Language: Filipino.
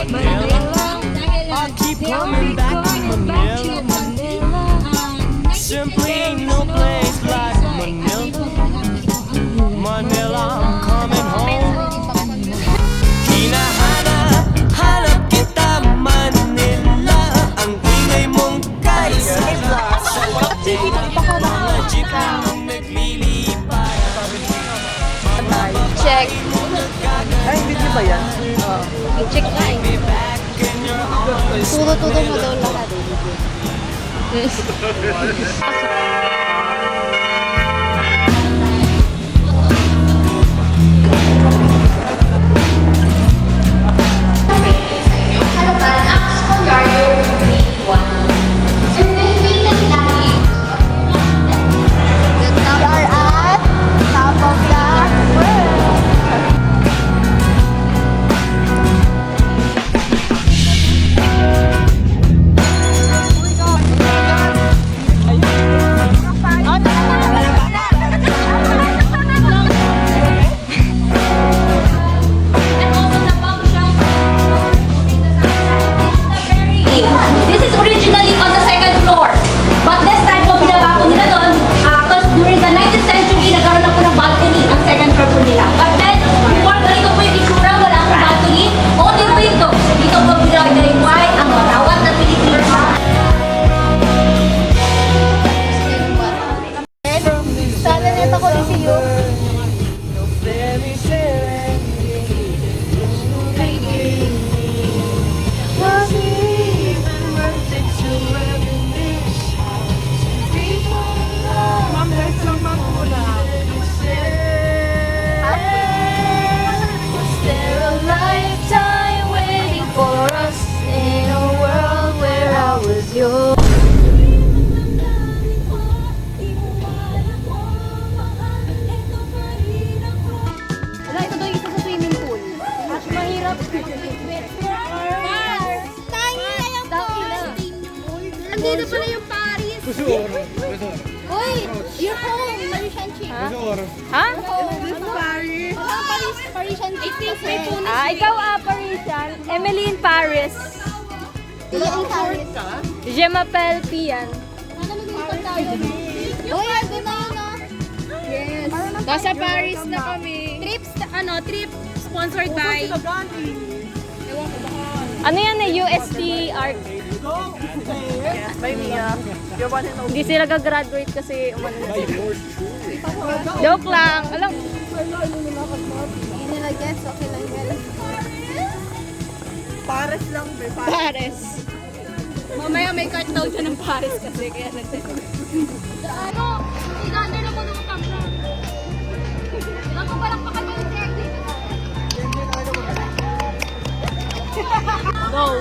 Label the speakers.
Speaker 1: Manila, I keep coming back to Manila. Simply ain't no place like Manila. Manila, I'm coming home. Hinahanap kita Manila. Ang ingay mong kaisa sa ating mga jeep ang naglilipad.
Speaker 2: Check.
Speaker 3: Ay, hindi ba yan?
Speaker 2: I-check nga eh. Turo-turo mo daw lahat.
Speaker 4: This is originally on the second floor. But this time po binabago nila doon because during the 19th century, nagkaroon na po ng balcony ang second floor po nila. But then, before ganito po yung itsura, wala akong balcony, only window. So dito po pinag-identify ang marawat na Pilipino.
Speaker 2: Sana nito ko rin si you. Wala, ito daw yung isa sa swimming pool. Mas mahirap. Tiny na yung Andito pala yung Paris. Uy, you're home. Parisian chick.
Speaker 5: Ha?
Speaker 2: Paris. Parisian chick kasi.
Speaker 5: Ikaw Parisian. Emily in Paris.
Speaker 2: Tia in Paris.
Speaker 5: Je m'appelle Pian.
Speaker 2: Nalulupan tayo. Uy, ando na yun ah. Yes.
Speaker 5: Nasa Paris na kami.
Speaker 2: Trip sponsored by.
Speaker 5: Ano yan UST Art.
Speaker 3: By Mia. You're one and only.
Speaker 5: Hindi sila gagraduate kasi umano na sila. Joke lang. Alam,
Speaker 2: Hindi nila guess. Okay lang yan.
Speaker 3: Pares lang, be.
Speaker 5: Paris. Mamaya may cart daw dyan ng Paris kasi kaya nagtatanong.
Speaker 2: Ano? Igander na mo nung camera. Ako parang pa kami yung tech dito.
Speaker 5: Go!